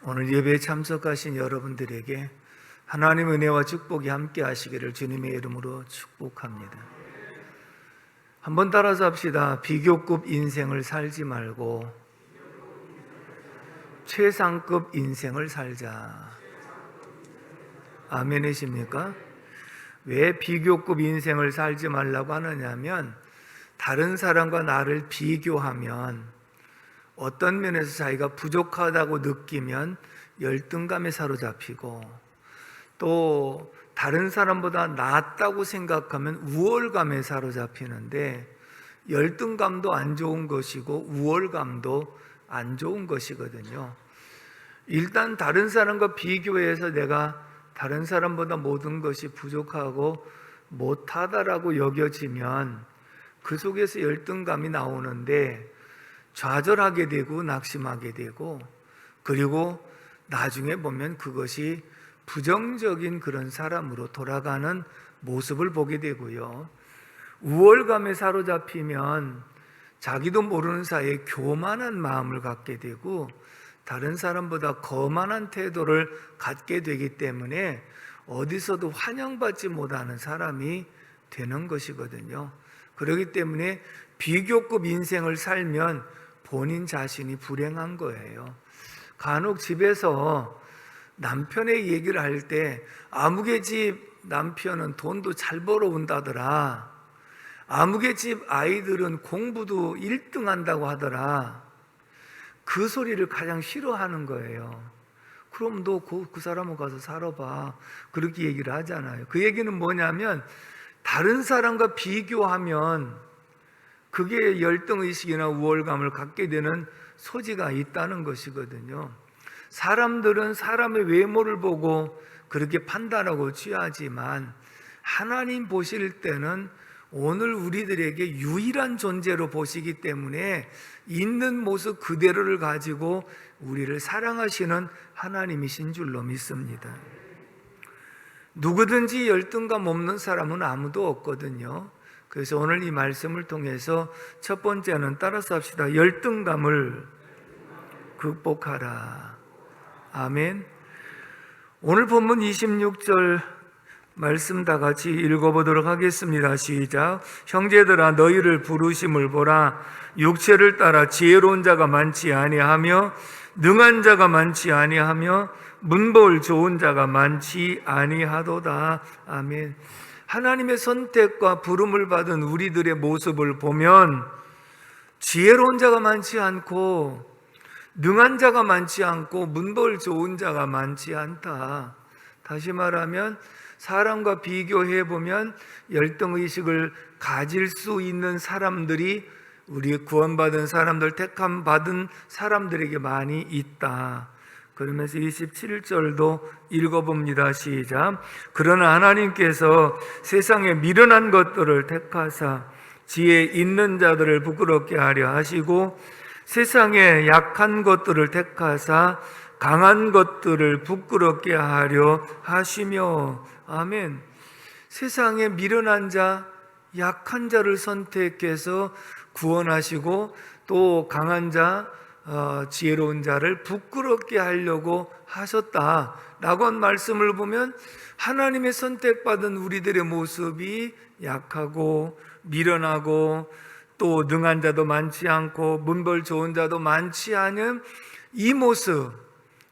오늘 예배에 참석하신 여러분들에게 하나님 은혜와 축복이 함께 하시기를 주님의 이름으로 축복합니다. 한번 따라서 합시다. 비교급 인생을 살지 말고 최상급 인생을 살자. 아멘이십니까? 왜 비교급 인생을 살지 말라고 하느냐면, 다른 사람과 나를 비교하면 어떤 면에서 자기가 부족하다고 느끼면 열등감에 사로잡히고, 또 다른 사람보다 낫다고 생각하면 우월감에 사로잡히는데, 열등감도 안 좋은 것이고 우월감도 안 좋은 것이거든요. 일단 다른 사람과 비교해서 내가 다른 사람보다 모든 것이 부족하고 못하다라고 여겨지면 그 속에서 열등감이 나오는데 좌절하게 되고 낙심하게 되고, 그리고 나중에 보면 그것이 부정적인 그런 사람으로 돌아가는 모습을 보게 되고요. 우월감에 사로잡히면 자기도 모르는 사이에 교만한 마음을 갖게 되고 다른 사람보다 거만한 태도를 갖게 되기 때문에 어디서도 환영받지 못하는 사람이 되는 것이거든요. 그렇기 때문에 비교급 인생을 살면 본인 자신이 불행한 거예요. 간혹 집에서 남편의 얘기를 할 때, 아무개 집 남편은 돈도 잘 벌어온다더라, 아무개 집 아이들은 공부도 1등 한다고 하더라, 그 소리를 가장 싫어하는 거예요. 그럼 너 그 사람하고 가서 살아봐, 그렇게 얘기를 하잖아요. 그 얘기는 뭐냐면, 다른 사람과 비교하면 그게 열등의식이나 우월감을 갖게 되는 소지가 있다는 것이거든요. 사람들은 사람의 외모를 보고 그렇게 판단하고 취하지만, 하나님 보실 때는 오늘 우리들에게 유일한 존재로 보시기 때문에 있는 모습 그대로를 가지고 우리를 사랑하시는 하나님이신 줄로 믿습니다. 누구든지 열등감 없는 사람은 아무도 없거든요. 그래서 오늘 이 말씀을 통해서 첫 번째는 따라서 합시다. 열등감을 극복하라. 아멘. 오늘 본문 26절 말씀 다 같이 읽어보도록 하겠습니다. 시작. 형제들아, 너희를 부르심을 보라. 육체를 따라 지혜로운 자가 많지 아니하며 능한 자가 많지 아니하며 문볼 좋은 자가 많지 아니하도다. 아멘. 하나님의 선택과 부름을 받은 우리들의 모습을 보면 지혜로운 자가 많지 않고 능한 자가 많지 않고 문볼 좋은 자가 많지 않다. 다시 말하면 사람과 비교해 보면 열등의식을 가질 수 있는 사람들이 우리 구원받은 사람들, 택함 받은 사람들에게 많이 있다. 그러면서 27절도 읽어봅니다. 시작. 그러나 하나님께서 세상에 미련한 것들을 택하사 지혜 있는 자들을 부끄럽게 하려 하시고, 세상에 약한 것들을 택하사 강한 것들을 부끄럽게 하려 하시며. 아멘. 세상에 미련한 자, 약한 자를 선택해서 구원하시고, 또 강한 자, 지혜로운 자를 부끄럽게 하려고 하셨다라고 한 말씀을 보면, 하나님의 선택받은 우리들의 모습이 약하고 미련하고 또 능한 자도 많지 않고 문벌 좋은 자도 많지 않은 이 모습,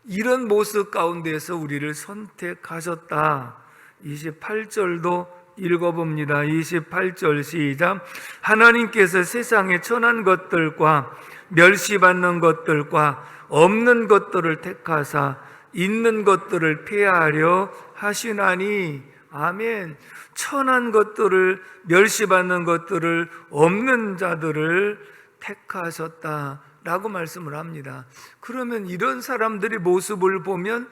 이런 모습 가운데서 우리를 선택하셨다. 28절도 읽어봅니다. 28절 시작. 하나님께서 세상에 천한 것들과 멸시받는 것들과 없는 것들을 택하사 있는 것들을 폐하려 하시나니. 아멘. 천한 것들을, 멸시받는 것들을, 없는 자들을 택하셨다라고 말씀을 합니다. 그러면 이런 사람들의 모습을 보면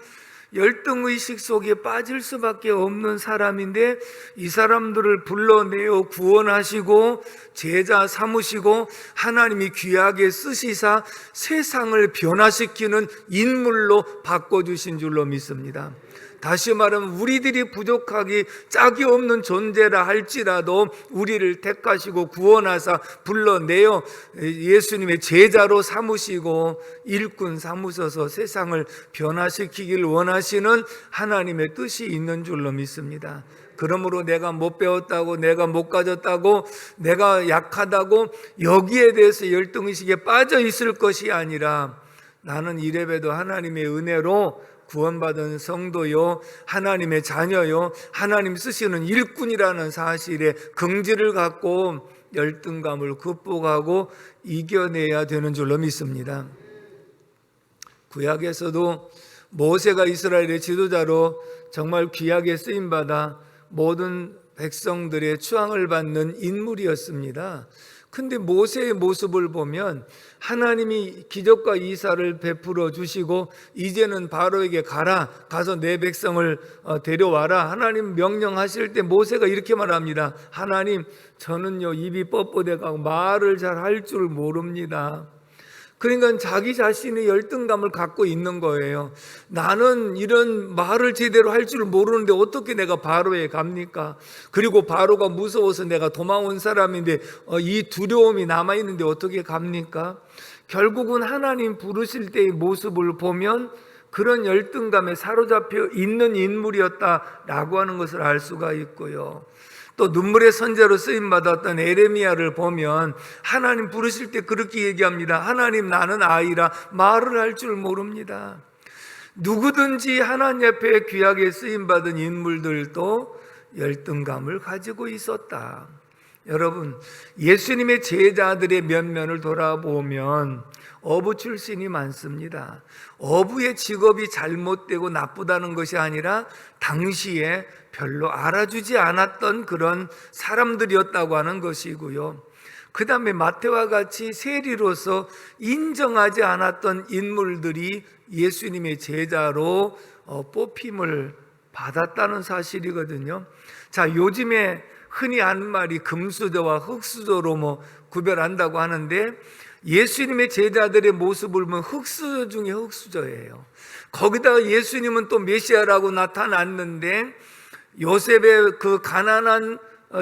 열등의식 속에 빠질 수밖에 없는 사람인데, 이 사람들을 불러내어 구원하시고 제자 삼으시고 하나님이 귀하게 쓰시사 세상을 변화시키는 인물로 바꿔주신 줄로 믿습니다. 다시 말하면 우리들이 부족하기 짝이 없는 존재라 할지라도 우리를 택하시고 구원하사 불러내어 예수님의 제자로 삼으시고 일꾼 삼으셔서 세상을 변화시키길 원하시는 하나님의 뜻이 있는 줄로 믿습니다. 그러므로 내가 못 배웠다고, 내가 못 가졌다고, 내가 약하다고 여기에 대해서 열등의식에 빠져 있을 것이 아니라 나는 이래봬도 하나님의 은혜로 구원받은 성도요, 하나님의 자녀요, 하나님 쓰시는 일꾼이라는 사실에 긍지를 갖고 열등감을 극복하고 이겨내야 되는 줄로 믿습니다. 구약에서도 모세가 이스라엘의 지도자로 정말 귀하게 쓰임받아 모든 백성들의 추앙을 받는 인물이었습니다. 근데 모세의 모습을 보면 하나님이 기적과 이사를 베풀어 주시고 이제는 바로에게 가서 내 백성을 데려와라 하나님 명령하실 때 모세가 이렇게 말합니다. 하나님, 저는요 입이 뻣뻣해가고 말을 잘 할 줄 모릅니다. 그러니까 자기 자신의 열등감을 갖고 있는 거예요. 나는 이런 말을 제대로 할 줄 모르는데 어떻게 내가 바로에 갑니까? 그리고 바로가 무서워서 내가 도망온 사람인데 이 두려움이 남아있는데 어떻게 갑니까? 결국은 하나님 부르실 때의 모습을 보면 그런 열등감에 사로잡혀 있는 인물이었다라고 하는 것을 알 수가 있고요. 또 눈물의 선자로 쓰임받았던 에레미야를 보면 하나님 부르실 때 그렇게 얘기합니다. 하나님, 나는 아이라 말을 할 줄 모릅니다. 누구든지 하나님 앞에 귀하게 쓰임받은 인물들도 열등감을 가지고 있었다. 여러분, 예수님의 제자들의 면면을 돌아보면 어부 출신이 많습니다. 어부의 직업이 잘못되고 나쁘다는 것이 아니라 당시에 별로 알아주지 않았던 그런 사람들이었다고 하는 것이고요. 그 다음에 마태와 같이 세리로서 인정하지 않았던 인물들이 예수님의 제자로 뽑힘을 받았다는 사실이거든요. 자, 요즘에 흔히 하는 말이 금수저와 흙수저로 구별한다고 하는데 예수님의 제자들의 모습을 보면 흙수저 중에 흙수저예요. 거기다가 예수님은 또 메시아라고 나타났는데 요셉의 그 가난한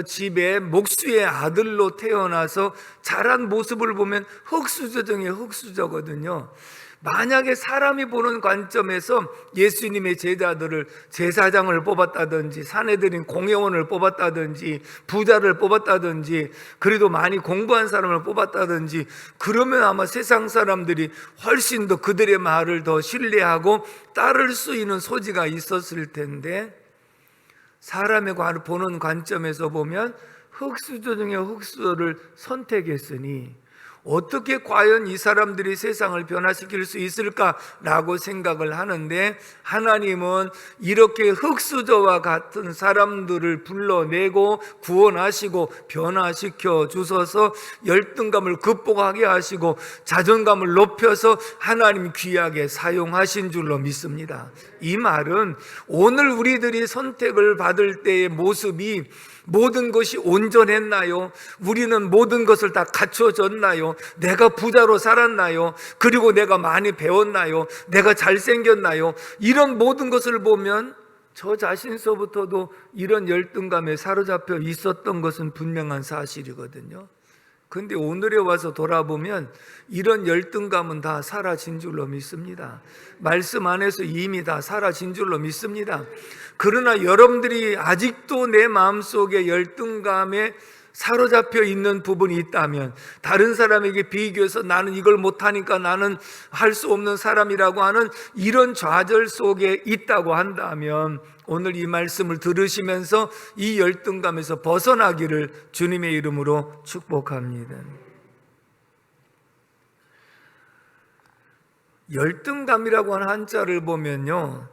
집에 목수의 아들로 태어나서 자란 모습을 보면 흙수저 중에 흙수저거든요. 만약에 사람이 보는 관점에서 예수님의 제자들을 제사장을 뽑았다든지 사내들인 공회원을 뽑았다든지 부자를 뽑았다든지 그래도 많이 공부한 사람을 뽑았다든지 그러면 아마 세상 사람들이 훨씬 더 그들의 말을 더 신뢰하고 따를 수 있는 소지가 있었을 텐데 사람의 보는 관점에서 보면 흙수저 중에 흙수저를 선택했으니 어떻게 과연 이 사람들이 세상을 변화시킬 수 있을까라고 생각을 하는데 하나님은 이렇게 흙수저와 같은 사람들을 불러내고 구원하시고 변화시켜 주셔서 열등감을 극복하게 하시고 자존감을 높여서 하나님 귀하게 사용하신 줄로 믿습니다. 이 말은 오늘 우리들이 선택을 받을 때의 모습이 모든 것이 온전했나요? 우리는 모든 것을 다 갖춰졌나요? 내가 부자로 살았나요? 그리고 내가 많이 배웠나요? 내가 잘생겼나요? 이런 모든 것을 보면 저 자신서부터도 이런 열등감에 사로잡혀 있었던 것은 분명한 사실이거든요. 근데 오늘에 와서 돌아보면 이런 열등감은 다 사라진 줄로 믿습니다. 말씀 안에서 이미 다 사라진 줄로 믿습니다. 그러나 여러분들이 아직도 내 마음속에 열등감에 사로잡혀 있는 부분이 있다면 다른 사람에게 비교해서 나는 이걸 못하니까 나는 할 수 없는 사람이라고 하는 이런 좌절 속에 있다고 한다면 오늘 이 말씀을 들으시면서 이 열등감에서 벗어나기를 주님의 이름으로 축복합니다. 열등감이라고 하는 한자를 보면요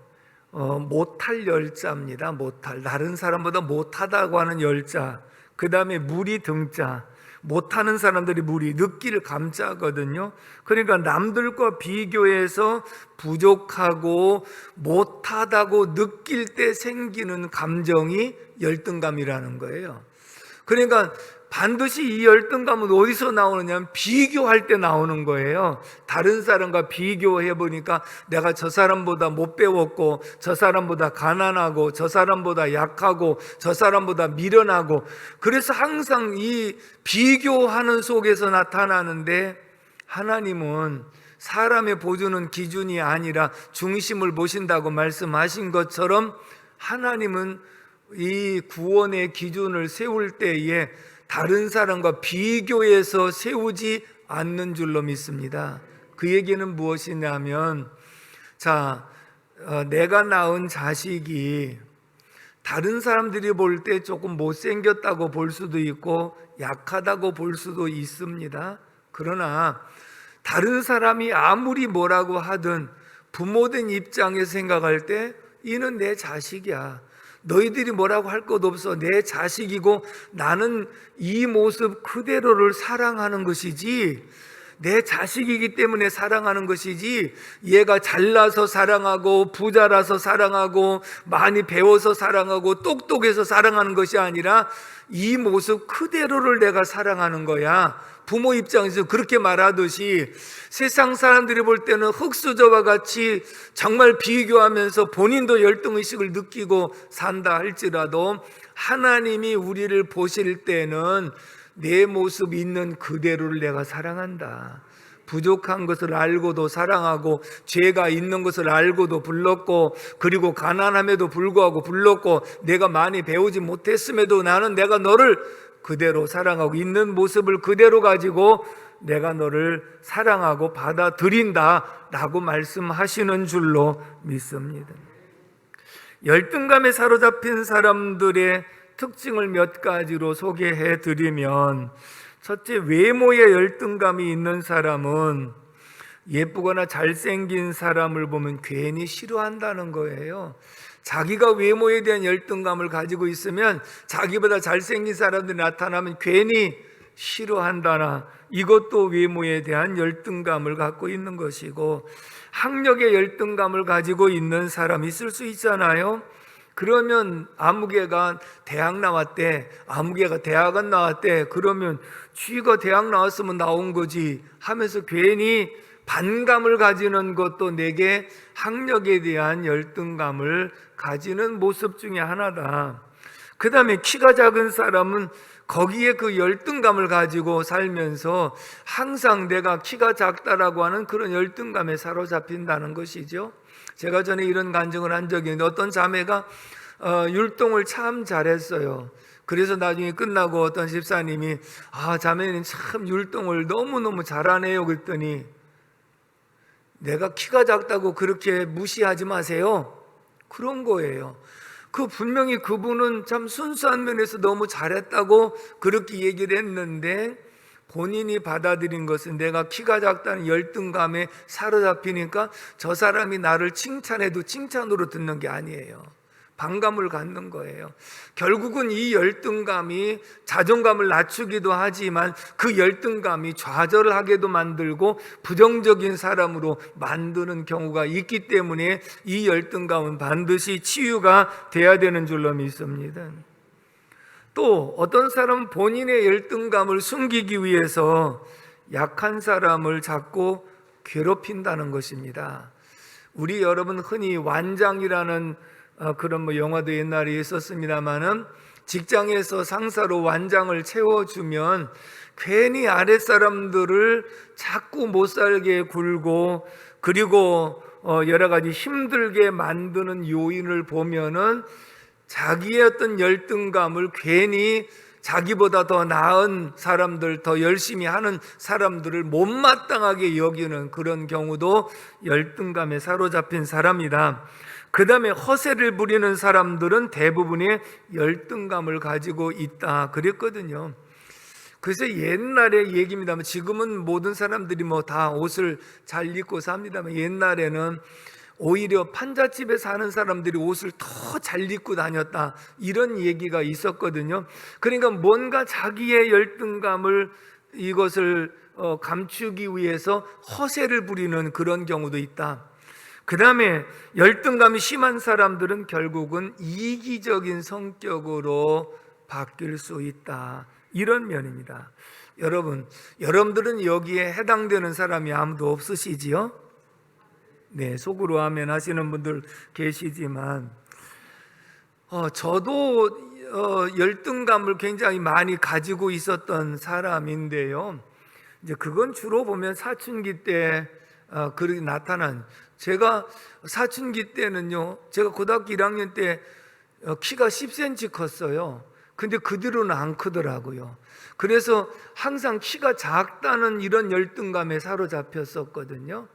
못할 열자입니다. 못할, 다른 사람보다 못하다고 하는 열자, 그 다음에 무리 등자, 못하는 사람들이 무리, 느낄 감자거든요. 그러니까 남들과 비교해서 부족하고 못하다고 느낄 때 생기는 감정이 열등감이라는 거예요. 그러니까 반드시 이 열등감은 어디서 나오느냐면 비교할 때 나오는 거예요. 다른 사람과 비교해 보니까 내가 저 사람보다 못 배웠고, 저 사람보다 가난하고, 저 사람보다 약하고, 저 사람보다 미련하고, 그래서 항상 이 비교하는 속에서 나타나는데, 하나님은 사람의 보주는 기준이 아니라 중심을 보신다고 말씀하신 것처럼, 하나님은 이 구원의 기준을 세울 때에 다른 사람과 비교해서 세우지 않는 줄로 믿습니다. 그 얘기는 무엇이냐면, 내가 낳은 자식이 다른 사람들이 볼 때 조금 못생겼다고 볼 수도 있고 약하다고 볼 수도 있습니다. 그러나 다른 사람이 아무리 뭐라고 하든 부모된 입장에서 생각할 때 이는 내 자식이야. 너희들이 뭐라고 할 것 없어. 내 자식이고 나는 이 모습 그대로를 사랑하는 것이지, 내 자식이기 때문에 사랑하는 것이지, 얘가 잘나서 사랑하고 부자라서 사랑하고 많이 배워서 사랑하고 똑똑해서 사랑하는 것이 아니라 이 모습 그대로를 내가 사랑하는 거야. 부모 입장에서 그렇게 말하듯이 세상 사람들이 볼 때는 흙수저와 같이 정말 비교하면서 본인도 열등의식을 느끼고 산다 할지라도, 하나님이 우리를 보실 때는 내 모습 있는 그대로를 내가 사랑한다. 부족한 것을 알고도 사랑하고, 죄가 있는 것을 알고도 불렀고, 그리고 가난함에도 불구하고 불렀고, 내가 많이 배우지 못했음에도 나는 내가 너를 그대로 사랑하고, 있는 모습을 그대로 가지고 내가 너를 사랑하고 받아들인다 라고 말씀하시는 줄로 믿습니다. 열등감에 사로잡힌 사람들의 특징을 몇 가지로 소개해 드리면, 첫째, 외모에 열등감이 있는 사람은 예쁘거나 잘생긴 사람을 보면 괜히 싫어한다는 거예요. 자기가 외모에 대한 열등감을 가지고 있으면 자기보다 잘생긴 사람들이 나타나면 괜히 싫어한다나, 이것도 외모에 대한 열등감을 갖고 있는 것이고, 학력에 열등감을 가지고 있는 사람이 있을 수 있잖아요. 그러면 아무개가 대학 나왔대, 아무개가 대학원 나왔대, 그러면 쥐가 대학 나왔으면 나온 거지 하면서 괜히 반감을 가지는 것도 내게 학력에 대한 열등감을 가지는 모습 중에 하나다. 그 다음에 키가 작은 사람은 거기에 그 열등감을 가지고 살면서 항상 내가 키가 작다라고 하는 그런 열등감에 사로잡힌다는 것이죠. 제가 전에 이런 간증을 한 적이 있는데, 어떤 자매가 율동을 참 잘했어요. 그래서 나중에 끝나고 어떤 집사님이 자매는 참 율동을 너무너무 잘하네요 그랬더니, 내가 키가 작다고 그렇게 무시하지 마세요, 그런 거예요. 분명히 그분은 참 순수한 면에서 너무 잘했다고 그렇게 얘기를 했는데, 본인이 받아들인 것은 내가 키가 작다는 열등감에 사로잡히니까 저 사람이 나를 칭찬해도 칭찬으로 듣는 게 아니에요. 반감을 갖는 거예요. 결국은 이 열등감이 자존감을 낮추기도 하지만 그 열등감이 좌절하게도 만들고 부정적인 사람으로 만드는 경우가 있기 때문에 이 열등감은 반드시 치유가 돼야 되는 줄로 믿습니다. 또 어떤 사람은 본인의 열등감을 숨기기 위해서 약한 사람을 자꾸 괴롭힌다는 것입니다. 우리 여러분 흔히 완장이라는 그런 영화도 옛날에 있었습니다만은, 직장에서 상사로 완장을 채워주면 괜히 아랫사람들을 자꾸 못살게 굴고, 그리고 여러 가지 힘들게 만드는 요인을 보면은 자기의 어떤 열등감을 괜히 자기보다 더 나은 사람들, 더 열심히 하는 사람들을 못마땅하게 여기는 그런 경우도 열등감에 사로잡힌 사람이다. 그 다음에 허세를 부리는 사람들은 대부분의 열등감을 가지고 있다 그랬거든요. 그래서 옛날의 얘기입니다만, 지금은 모든 사람들이 다 옷을 잘 입고 삽니다만, 옛날에는 오히려 판잣집에 사는 사람들이 옷을 더 잘 입고 다녔다, 이런 얘기가 있었거든요. 그러니까 뭔가 자기의 열등감을, 이것을 감추기 위해서 허세를 부리는 그런 경우도 있다. 그 다음에 열등감이 심한 사람들은 결국은 이기적인 성격으로 바뀔 수 있다, 이런 면입니다. 여러분들은 여기에 해당되는 사람이 아무도 없으시지요? 네, 속으로 아멘 하시는 분들 계시지만 저도 열등감을 굉장히 많이 가지고 있었던 사람인데요. 이제 그건 주로 보면 사춘기 때 그렇게 나타난, 제가 사춘기 때는요, 제가 고등학교 1학년 때 키가 10cm 컸어요. 근데 그 뒤로는 안 크더라고요. 그래서 항상 키가 작다는 이런 열등감에 사로잡혔었거든요.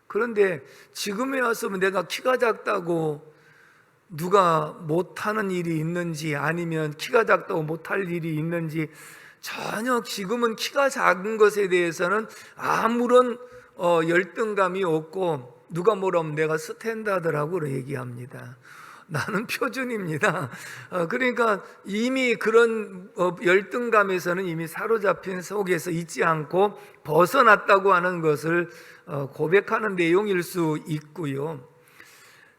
그런데 지금에 와서 내가 키가 작다고 누가 못하는 일이 있는지, 아니면 키가 작다고 못할 일이 있는지, 전혀 지금은 키가 작은 것에 대해서는 아무런 열등감이 없고, 누가 뭐라면 내가 스탠다드라고 얘기합니다. 나는 표준입니다. 그러니까 이미 그런 열등감에서는 이미 사로잡힌 속에서 있지 않고 벗어났다고 하는 것을 고백하는 내용일 수 있고요.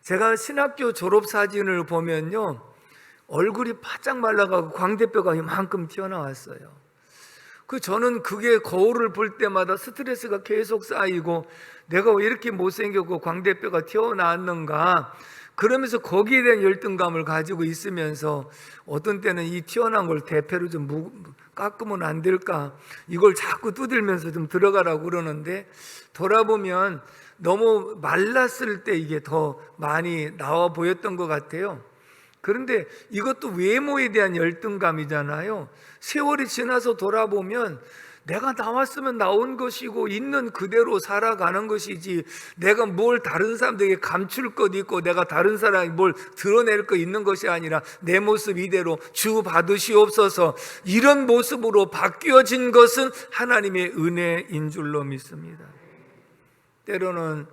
제가 신학교 졸업사진을 보면요, 얼굴이 바짝 말라가고 광대뼈가 이만큼 튀어나왔어요. 저는 그게 거울을 볼 때마다 스트레스가 계속 쌓이고, 내가 왜 이렇게 못생겼고 광대뼈가 튀어나왔는가, 그러면서 거기에 대한 열등감을 가지고 있으면서 어떤 때는 이 튀어나온 걸 대패로 좀 깎으면 안 될까, 이걸 자꾸 두들면서 좀 들어가라고 그러는데, 돌아보면 너무 말랐을 때 이게 더 많이 나와 보였던 것 같아요. 그런데 이것도 외모에 대한 열등감이잖아요. 세월이 지나서 돌아보면 내가 나왔으면 나온 것이고 있는 그대로 살아가는 것이지, 내가 뭘 다른 사람들에게 감출 것 있고 내가 다른 사람이 뭘 드러낼 것 있는 것이 아니라 내 모습 이대로 주 받으시옵소서, 이런 모습으로 바뀌어진 것은 하나님의 은혜인 줄로 믿습니다. 때로는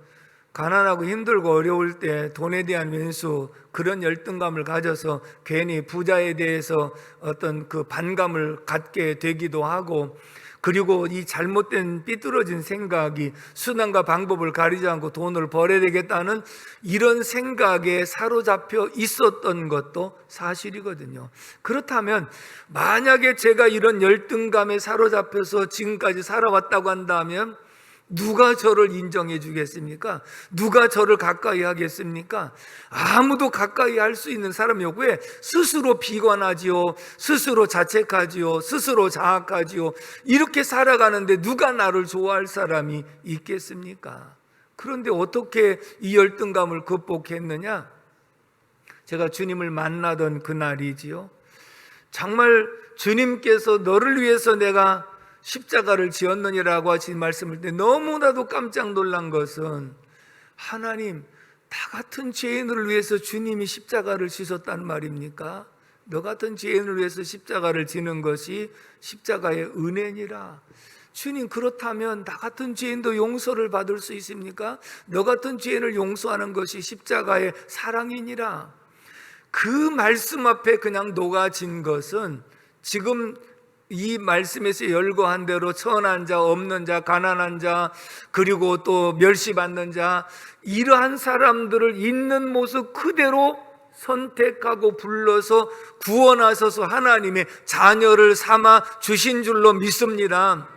가난하고 힘들고 어려울 때 돈에 대한 왼수, 그런 열등감을 가져서 괜히 부자에 대해서 어떤 그 반감을 갖게 되기도 하고, 그리고 이 잘못된 삐뚤어진 생각이 수단과 방법을 가리지 않고 돈을 벌어야 되겠다는 이런 생각에 사로잡혀 있었던 것도 사실이거든요. 그렇다면 만약에 제가 이런 열등감에 사로잡혀서 지금까지 살아왔다고 한다면 누가 저를 인정해 주겠습니까? 누가 저를 가까이 하겠습니까? 아무도 가까이 할 수 있는 사람이 없고, 왜? 스스로 비관하지요, 스스로 자책하지요, 스스로 자학하지요. 이렇게 살아가는데 누가 나를 좋아할 사람이 있겠습니까? 그런데 어떻게 이 열등감을 극복했느냐? 제가 주님을 만나던 그날이지요. 정말 주님께서 너를 위해서 내가 십자가를 지었느니라고 하신 말씀을 때 너무나도 깜짝 놀란 것은, 하나님, 나 같은 죄인을 위해서 주님이 십자가를 지셨단 말입니까? 너 같은 죄인을 위해서 십자가를 지는 것이 십자가의 은혜니라. 주님, 그렇다면 나 같은 죄인도 용서를 받을 수 있습니까? 너 같은 죄인을 용서하는 것이 십자가의 사랑이니라. 그 말씀 앞에 그냥 녹아진 것은, 지금 이 말씀에서 열거한 대로 천한 자, 없는 자, 가난한 자, 그리고 또 멸시받는 자, 이러한 사람들을 있는 모습 그대로 선택하고 불러서 구원하셔서 하나님의 자녀를 삼아 주신 줄로 믿습니다.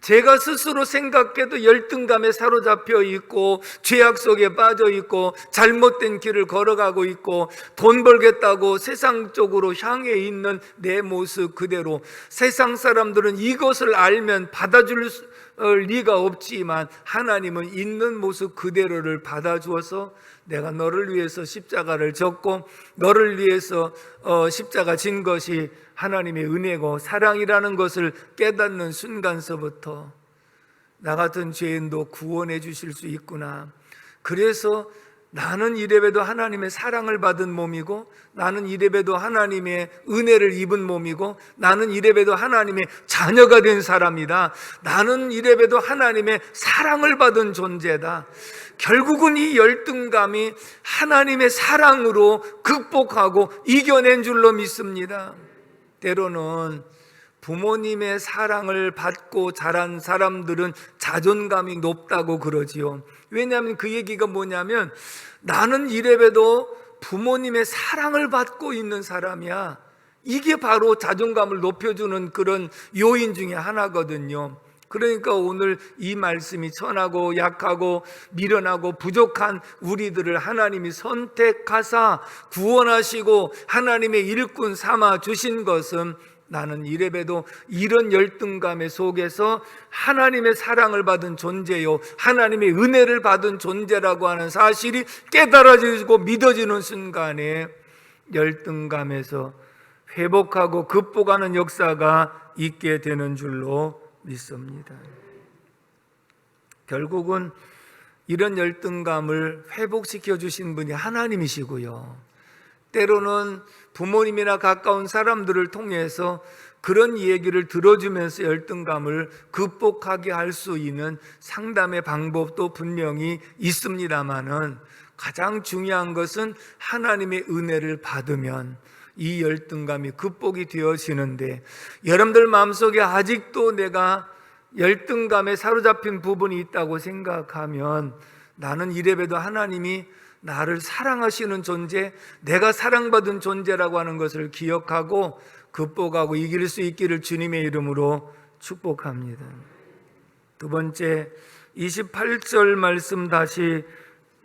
제가 스스로 생각해도 열등감에 사로잡혀 있고, 죄악 속에 빠져 있고, 잘못된 길을 걸어가고 있고, 돈 벌겠다고 세상 쪽으로 향해 있는 내 모습 그대로, 세상 사람들은 이것을 알면 받아줄 리가 없지만 하나님은 있는 모습 그대로를 받아주어서, 내가 너를 위해서 십자가를 졌고 너를 위해서 십자가 진 것이 하나님의 은혜고 사랑이라는 것을 깨닫는 순간서부터 나 같은 죄인도 구원해 주실 수 있구나. 그래서 나는 이래봬도 하나님의 사랑을 받은 몸이고, 나는 이래봬도 하나님의 은혜를 입은 몸이고, 나는 이래봬도 하나님의 자녀가 된 사람이다. 나는 이래봬도 하나님의 사랑을 받은 존재다. 결국은 이 열등감이 하나님의 사랑으로 극복하고 이겨낸 줄로 믿습니다. 때로는 부모님의 사랑을 받고 자란 사람들은 자존감이 높다고 그러지요. 왜냐하면 그 얘기가 뭐냐면, 나는 이래봬도 부모님의 사랑을 받고 있는 사람이야. 이게 바로 자존감을 높여주는 그런 요인 중에 하나거든요. 그러니까 오늘 이 말씀이 천하고 약하고 미련하고 부족한 우리들을 하나님이 선택하사 구원하시고 하나님의 일꾼 삼아 주신 것은, 나는 이래봬도 이런 열등감의 속에서 하나님의 사랑을 받은 존재요, 하나님의 은혜를 받은 존재라고 하는 사실이 깨달아지고 믿어지는 순간에 열등감에서 회복하고 극복하는 역사가 있게 되는 줄로 믿습니다. 결국은 이런 열등감을 회복시켜 주신 분이 하나님이시고요, 때로는 부모님이나 가까운 사람들을 통해서 그런 얘기를 들어주면서 열등감을 극복하게 할 수 있는 상담의 방법도 분명히 있습니다마는, 가장 중요한 것은 하나님의 은혜를 받으면 이 열등감이 극복이 되어지는데, 여러분들 마음속에 아직도 내가 열등감에 사로잡힌 부분이 있다고 생각하면, 나는 이래봬도 하나님이 나를 사랑하시는 존재, 내가 사랑받은 존재라고 하는 것을 기억하고 극복하고 이길 수 있기를 주님의 이름으로 축복합니다. 두 번째, 28절 말씀 다시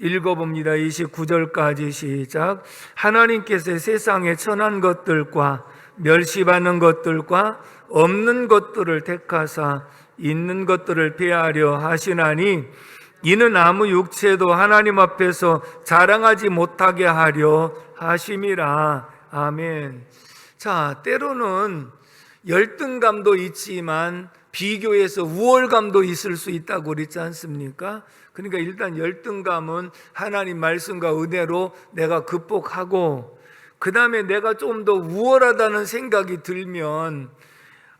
읽어봅니다. 29절까지 시작. 하나님께서 세상의 천한 것들과 멸시받는 것들과 없는 것들을 택하사 있는 것들을 폐하려 하시나니, 이는 아무 육체도 하나님 앞에서 자랑하지 못하게 하려 하심이라. 아멘. 자, 때로는 열등감도 있지만 비교해서 우월감도 있을 수 있다고 그랬지 않습니까? 그러니까 일단 열등감은 하나님 말씀과 은혜로 내가 극복하고, 그 다음에 내가 좀 더 우월하다는 생각이 들면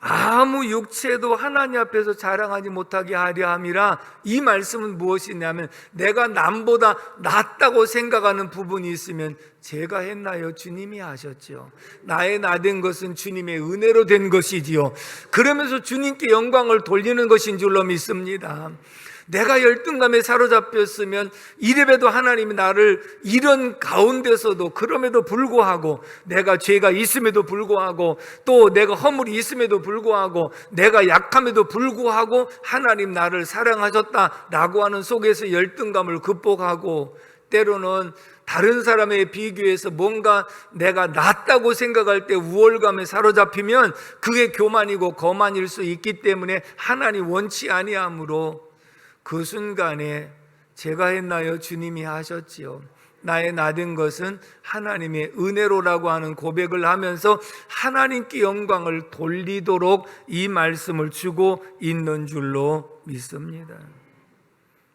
아무 육체도 하나님 앞에서 자랑하지 못하게 하려 함이라. 이 말씀은 무엇이냐면, 내가 남보다 낫다고 생각하는 부분이 있으면, 제가 했나요? 주님이 하셨죠. 나의 나된 것은 주님의 은혜로 된 것이지요. 그러면서 주님께 영광을 돌리는 것인 줄로 믿습니다. 내가 열등감에 사로잡혔으면 이래봬도 하나님이 나를 이런 가운데서도, 그럼에도 불구하고, 내가 죄가 있음에도 불구하고, 또 내가 허물이 있음에도 불구하고, 내가 약함에도 불구하고 하나님 나를 사랑하셨다라고 하는 속에서 열등감을 극복하고, 때로는 다른 사람에 비교해서 뭔가 내가 낫다고 생각할 때 우월감에 사로잡히면 그게 교만이고 거만일 수 있기 때문에 하나님 원치 아니하므로, 그 순간에 제가 했나요? 주님이 하셨지요. 나의 나된 것은 하나님의 은혜로라고 하는 고백을 하면서 하나님께 영광을 돌리도록 이 말씀을 주고 있는 줄로 믿습니다.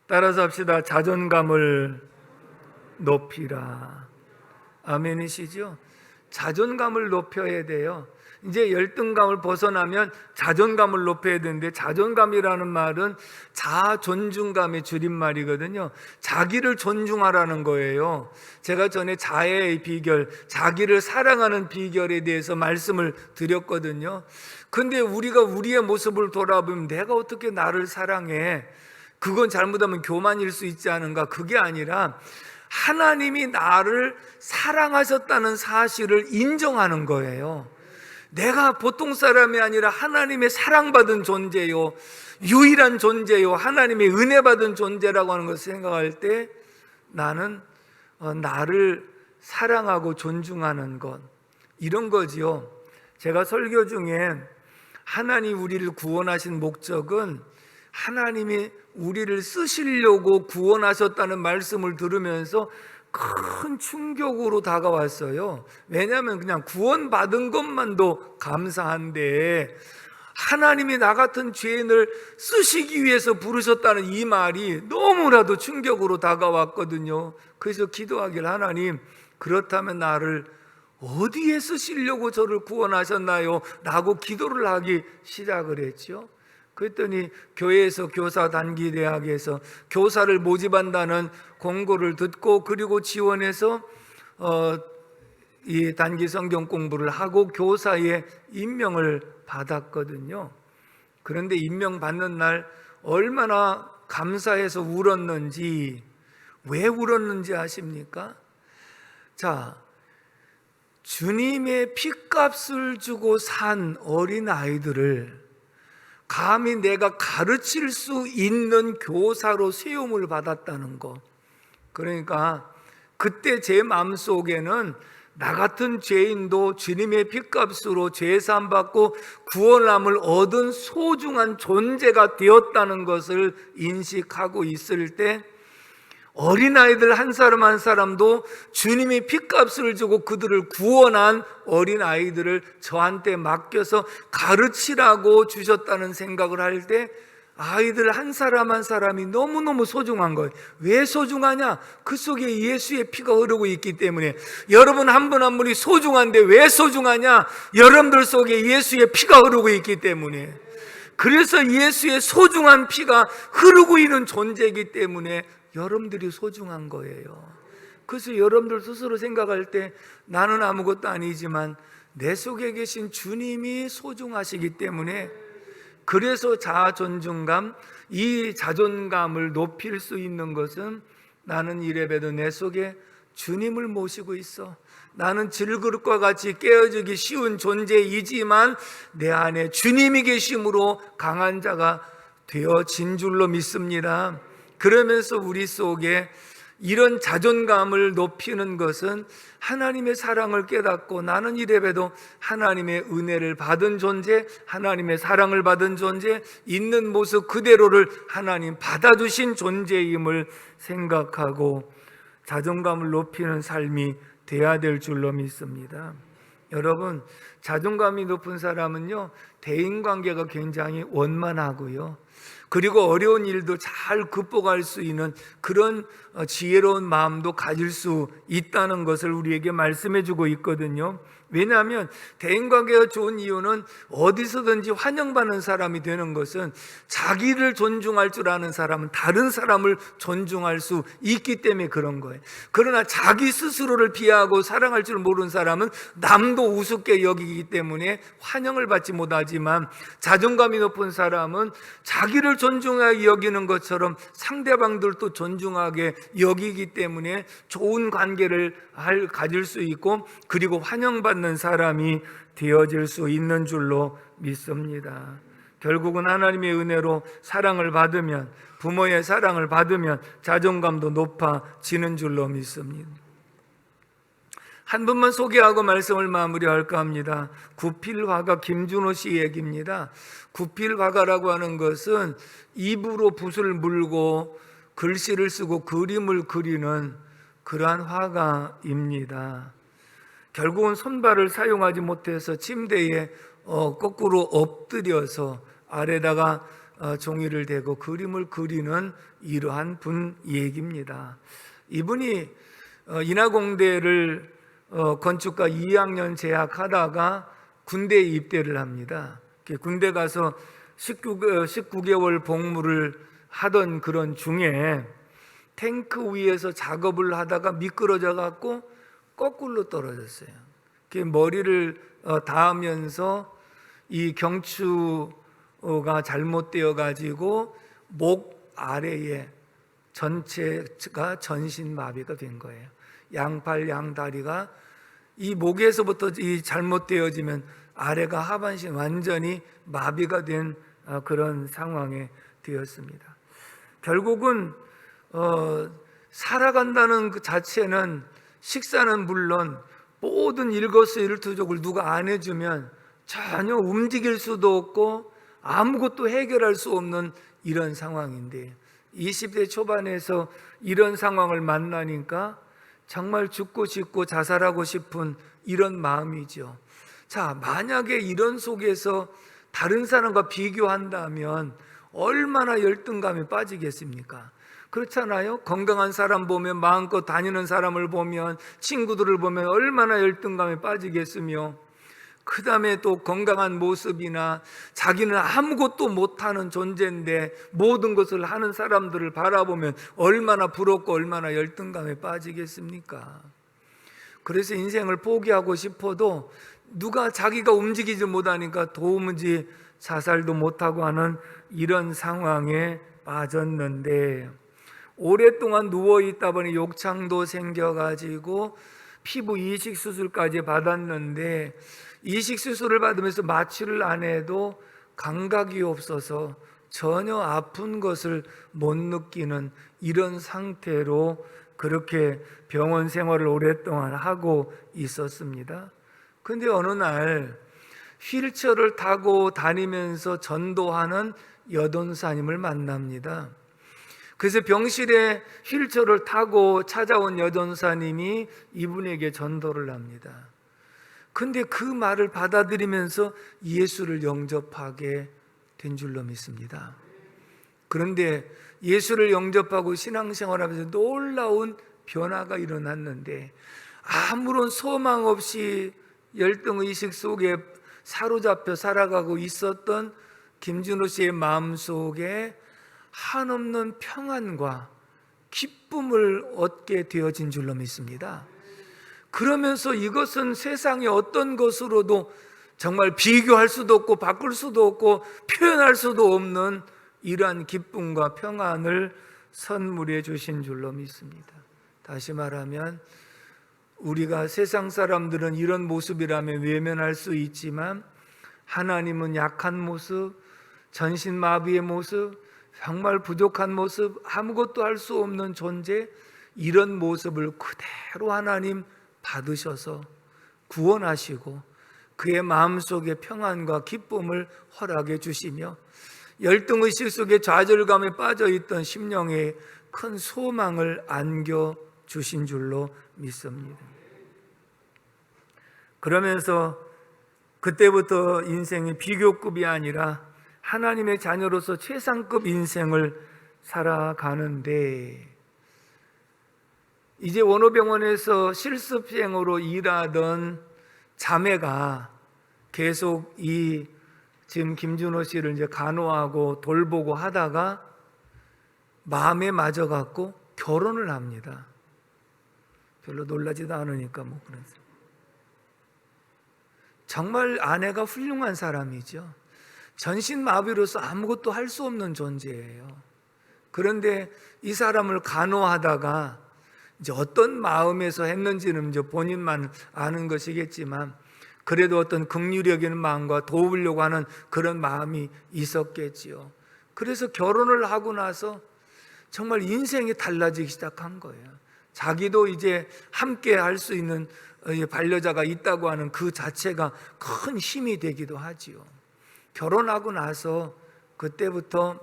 따라서 합시다. 자존감을 높이라. 아멘이시죠? 자존감을 높여야 돼요. 이제 열등감을 벗어나면 자존감을 높여야 되는데, 자존감이라는 말은 자아 존중감의 줄임말이거든요. 자기를 존중하라는 거예요. 제가 전에 자애의 비결, 자기를 사랑하는 비결에 대해서 말씀을 드렸거든요. 근데 우리가 우리의 모습을 돌아보면 내가 어떻게 나를 사랑해? 그건 잘못하면 교만일 수 있지 않은가? 그게 아니라 하나님이 나를 사랑하셨다는 사실을 인정하는 거예요. 내가 보통 사람이 아니라 하나님의 사랑받은 존재요, 유일한 존재요, 하나님의 은혜받은 존재라고 하는 것을 생각할 때 나는 나를 사랑하고 존중하는 것, 이런 거지요. 제가 설교 중에 하나님 우리를 구원하신 목적은 하나님이 우리를 쓰시려고 구원하셨다는 말씀을 들으면서 큰 충격으로 다가왔어요. 왜냐하면 그냥 구원받은 것만도 감사한데, 하나님이 나 같은 죄인을 쓰시기 위해서 부르셨다는 이 말이 너무나도 충격으로 다가왔거든요. 그래서 기도하길, 하나님, 그렇다면 나를 어디에 쓰시려고 저를 구원하셨나요? 라고 기도를 하기 시작을 했죠. 그랬더니 교회에서 교사 단기대학에서 교사를 모집한다는 공고를 듣고, 그리고 지원해서 이 단기 성경 공부를 하고 교사에 임명을 받았거든요. 그런데 임명 받는 날 얼마나 감사해서 울었는지. 왜 울었는지 아십니까? 자, 주님의 핏값을 주고 산 어린아이들을 감히 내가 가르칠 수 있는 교사로 세움을 받았다는 거. 그러니까 그때 제 마음속에는 나 같은 죄인도 주님의 핏값으로 죄사함 받고 구원함을 얻은 소중한 존재가 되었다는 것을 인식하고 있을 때, 어린아이들 한 사람 한 사람도 주님이 핏값을 주고 그들을 구원한 어린아이들을 저한테 맡겨서 가르치라고 주셨다는 생각을 할 때, 아이들 한 사람 한 사람이 너무너무 소중한 거예요. 왜 소중하냐? 그 속에 예수의 피가 흐르고 있기 때문에. 여러분 한 분 한 분이 소중한데 왜 소중하냐? 여러분들 속에 예수의 피가 흐르고 있기 때문에. 그래서 예수의 소중한 피가 흐르고 있는 존재이기 때문에 여러분들이 소중한 거예요. 그래서 여러분들 스스로 생각할 때 나는 아무것도 아니지만 내 속에 계신 주님이 소중하시기 때문에, 그래서 자아 존중감, 이 자존감을 높일 수 있는 것은 나는 이래봬도 내 속에 주님을 모시고 있어. 나는 질그릇과 같이 깨어지기 쉬운 존재이지만 내 안에 주님이 계심으로 강한 자가 되어진 줄로 믿습니다. 그러면서 우리 속에 이런 자존감을 높이는 것은 하나님의 사랑을 깨닫고 나는 이래봬도 하나님의 은혜를 받은 존재, 하나님의 사랑을 받은 존재, 있는 모습 그대로를 하나님 받아주신 존재임을 생각하고 자존감을 높이는 삶이 돼야 될 줄로 믿습니다. 여러분, 자존감이 높은 사람은요, 대인관계가 굉장히 원만하고요, 그리고 어려운 일도 잘 극복할 수 있는 그런 지혜로운 마음도 가질 수 있다는 것을 우리에게 말씀해 주고 있거든요. 왜냐하면 대인관계가 좋은 이유는 어디서든지 환영받는 사람이 되는 것은 자기를 존중할 줄 아는 사람은 다른 사람을 존중할 수 있기 때문에 그런 거예요. 그러나 자기 스스로를 비하하고 사랑할 줄 모르는 사람은 남도 우습게 여기기 때문에 환영을 받지 못하지만, 자존감이 높은 사람은 자기를 존중하게 여기는 것처럼 상대방들도 존중하게 여기기 때문에 좋은 관계를 가질 수 있고, 그리고 환영받는 사람이 되어질 수 있는 줄로 믿습니다. 결국은 하나님의 은혜로 사랑을 받으면, 부모의 사랑을 받으면 자존감도 높아지는 줄로 믿습니다. 한 분만 소개하고 말씀을 마무리할까 합니다. 구필화가 김준호 씨 얘기입니다. 구필화가라고 하는 것은 입으로 붓을 물고 글씨를 쓰고 그림을 그리는 그러한 화가입니다. 결국은 손발을 사용하지 못해서 침대에 거꾸로 엎드려서 아래다가 종이를 대고 그림을 그리는 이러한 분 얘기입니다. 이분이 인하공대를 건축과 2학년 재학하다가 군대에 입대를 합니다. 군대 가서 19개월 복무를 하던 그런 중에 탱크 위에서 작업을 하다가 미끄러져 갖고 거꾸로 떨어졌어요. 머리를 닿으면서 이 경추가 잘못되어 가지고 목 아래에 전체가 전신마비가 된 거예요. 양팔 양다리가 이 목에서부터 이 잘못되어지면 아래가 하반신 완전히 마비가 된 그런 상황에 되었습니다. 결국은 살아간다는 그 자체는, 식사는 물론 모든 일거수일투족을 누가 안 해주면 전혀 움직일 수도 없고 아무것도 해결할 수 없는 이런 상황인데, 20대 초반에서 이런 상황을 만나니까 정말 죽고 싶고 자살하고 싶은 이런 마음이죠. 자, 만약에 이런 속에서 다른 사람과 비교한다면 얼마나 열등감에 빠지겠습니까? 그렇잖아요. 건강한 사람 보면, 마음껏 다니는 사람을 보면, 친구들을 보면 얼마나 열등감에 빠지겠으며, 그 다음에 또 건강한 모습이나 자기는 아무것도 못하는 존재인데 모든 것을 하는 사람들을 바라보면 얼마나 부럽고 얼마나 열등감에 빠지겠습니까? 그래서 인생을 포기하고 싶어도 누가 자기가 움직이지 못하니까 도무지 자살도 못하고 하는 이런 상황에 빠졌는데, 오랫동안 누워있다 보니 욕창도 생겨가지고 피부 이식 수술까지 받았는데 이식 수술을 받으면서 마취를 안 해도 감각이 없어서 전혀 아픈 것을 못 느끼는 이런 상태로 그렇게 병원 생활을 오랫동안 하고 있었습니다. 근데 어느 날 휠체어를 타고 다니면서 전도하는 여전사님을 만납니다. 그래서 병실에 휠체어를 타고 찾아온 여전사님이 이분에게 전도를 합니다. 근데 그 말을 받아들이면서 예수를 영접하게 된 줄로 믿습니다. 그런데 예수를 영접하고 신앙생활하면서 놀라운 변화가 일어났는데 아무런 소망 없이 열등의식 속에 사로잡혀 살아가고 있었던 김준호 씨의 마음속에 한없는 평안과 기쁨을 얻게 되어진 줄로 믿습니다. 그러면서 이것은 세상의 어떤 것으로도 정말 비교할 수도 없고 바꿀 수도 없고 표현할 수도 없는 이러한 기쁨과 평안을 선물해 주신 줄로 믿습니다. 다시 말하면 우리가 세상 사람들은 이런 모습이라면 외면할 수 있지만 하나님은 약한 모습, 전신마비의 모습, 정말 부족한 모습, 아무것도 할 수 없는 존재, 이런 모습을 그대로 하나님 받으셔서 구원하시고 그의 마음속에 평안과 기쁨을 허락해 주시며 열등의식 속에 좌절감에 빠져있던 심령에 큰 소망을 안겨주신 줄로 믿습니다. 그러면서 그때부터 인생이 비교급이 아니라 하나님의 자녀로서 최상급 인생을 살아가는데, 이제 원호병원에서 실습생으로 일하던 자매가 계속 이 지금 김준호 씨를 이제 간호하고 돌보고 하다가 마음에 맞아갖고 결혼을 합니다. 별로 놀라지도 않으니까 뭐 그런. 정말 아내가 훌륭한 사람이죠. 전신마비로서 아무것도 할 수 없는 존재예요. 그런데 이 사람을 간호하다가 이제 어떤 마음에서 했는지는 이제 본인만 아는 것이겠지만 그래도 어떤 긍휼적인 마음과 도우려고 하는 그런 마음이 있었겠지요. 그래서 결혼을 하고 나서 정말 인생이 달라지기 시작한 거예요. 자기도 이제 함께 할 수 있는 반려자가 있다고 하는 그 자체가 큰 힘이 되기도 하지요. 결혼하고 나서 그때부터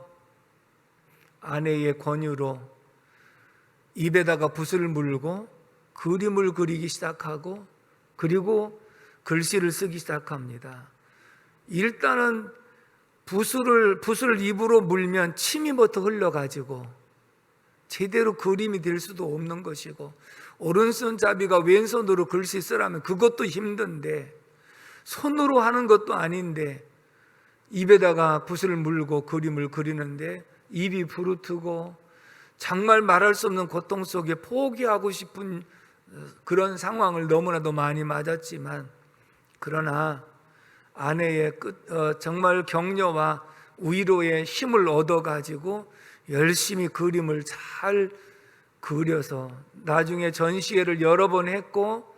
아내의 권유로 입에다가 붓을 물고 그림을 그리기 시작하고 그리고 글씨를 쓰기 시작합니다. 일단은 붓을 입으로 물면 침이 부터 흘러가지고 제대로 그림이 될 수도 없는 것이고 오른손잡이가 왼손으로 글씨 쓰라면 그것도 힘든데 손으로 하는 것도 아닌데 입에다가 붓을 물고 그림을 그리는데 입이 부르트고 정말 말할 수 없는 고통 속에 포기하고 싶은 그런 상황을 너무나도 많이 맞았지만 그러나 아내의 정말 격려와 위로의 힘을 얻어가지고 열심히 그림을 잘 그려서 나중에 전시회를 여러 번 했고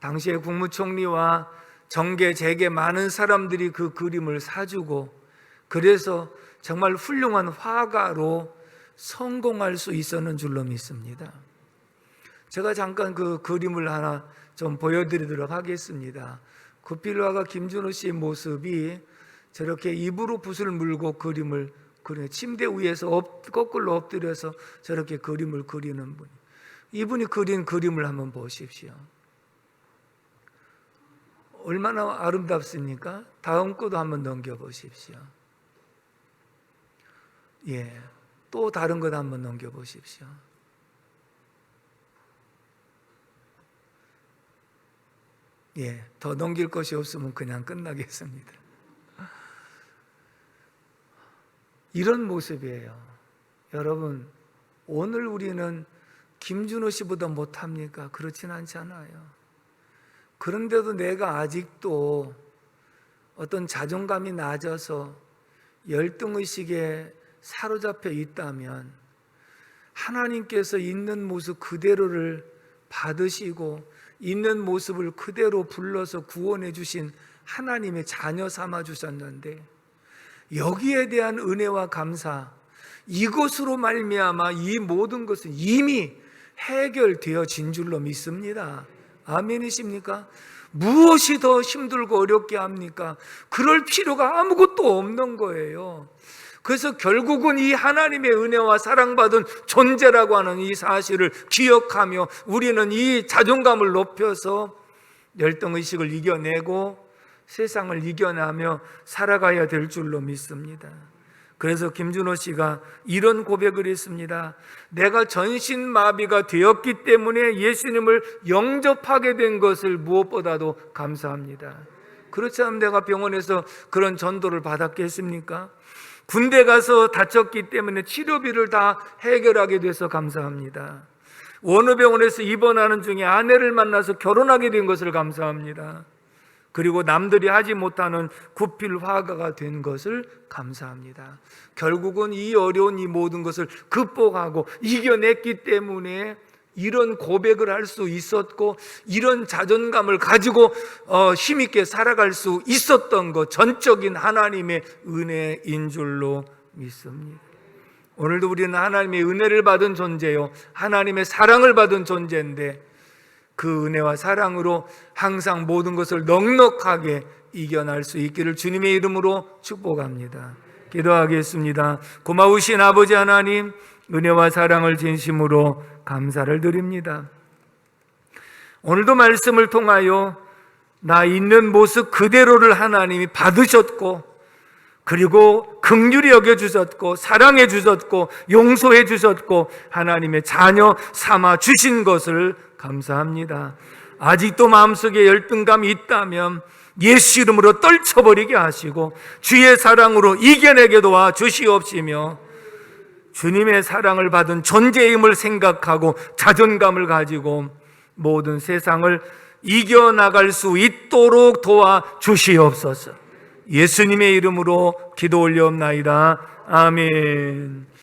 당시에 국무총리와 정계, 재계 많은 사람들이 그 그림을 사주고 그래서 정말 훌륭한 화가로 성공할 수 있었는 줄로 믿습니다. 제가 잠깐 그 그림을 하나 좀 보여드리도록 하겠습니다. 구필화가 김준호 씨의 모습이 저렇게 입으로 붓을 물고 그림을 그려요. 침대 위에서 거꾸로 엎드려서 저렇게 그림을 그리는 분. 이분이 그린 그림을 한번 보십시오. 얼마나 아름답습니까? 다음 거도 한번 넘겨보십시오. 예, 또 다른 것 한번 넘겨보십시오. 예, 더 넘길 것이 없으면 그냥 끝나겠습니다. 이런 모습이에요. 여러분, 오늘 우리는 김준호 씨보다 못합니까? 그렇진 않잖아요. 그런데도 내가 아직도 어떤 자존감이 낮아서 열등의식에 사로잡혀 있다면 하나님께서 있는 모습 그대로를 받으시고 있는 모습을 그대로 불러서 구원해 주신 하나님의 자녀 삼아 주셨는데, 여기에 대한 은혜와 감사, 이것으로 말미암아 이 모든 것은 이미 해결되어진 줄로 믿습니다. 아멘이십니까? 무엇이 더 힘들고 어렵게 합니까? 그럴 필요가 아무것도 없는 거예요. 그래서 결국은 이 하나님의 은혜와 사랑받은 존재라고 하는 이 사실을 기억하며 우리는 이 자존감을 높여서 열등의식을 이겨내고 세상을 이겨나며 살아가야 될 줄로 믿습니다. 그래서 김준호 씨가 이런 고백을 했습니다. 내가 전신마비가 되었기 때문에 예수님을 영접하게 된 것을 무엇보다도 감사합니다. 그렇지 않으면 내가 병원에서 그런 전도를 받았겠습니까? 군대 가서 다쳤기 때문에 치료비를 다 해결하게 돼서 감사합니다. 원어병원에서 입원하는 중에 아내를 만나서 결혼하게 된 것을 감사합니다. 그리고 남들이 하지 못하는 구필 화가가 된 것을 감사합니다. 결국은 이 어려운 이 모든 것을 극복하고 이겨냈기 때문에 이런 고백을 할 수 있었고, 이런 자존감을 가지고 힘있게 살아갈 수 있었던 것, 전적인 하나님의 은혜인 줄로 믿습니다. 오늘도 우리는 하나님의 은혜를 받은 존재요, 하나님의 사랑을 받은 존재인데, 그 은혜와 사랑으로 항상 모든 것을 넉넉하게 이겨낼 수 있기를 주님의 이름으로 축복합니다. 기도하겠습니다. 고마우신 아버지 하나님, 은혜와 사랑을 진심으로 감사를 드립니다. 오늘도 말씀을 통하여 나 있는 모습 그대로를 하나님이 받으셨고, 그리고 긍휼히 여겨주셨고, 사랑해 주셨고, 용서해 주셨고, 하나님의 자녀 삼아 주신 것을 감사합니다. 아직도 마음속에 열등감이 있다면 예수 이름으로 떨쳐버리게 하시고 주의 사랑으로 이겨내게 도와 주시옵시며, 주님의 사랑을 받은 존재임을 생각하고 자존감을 가지고 모든 세상을 이겨나갈 수 있도록 도와 주시옵소서. 예수님의 이름으로 기도 올려옵나이다. 아멘.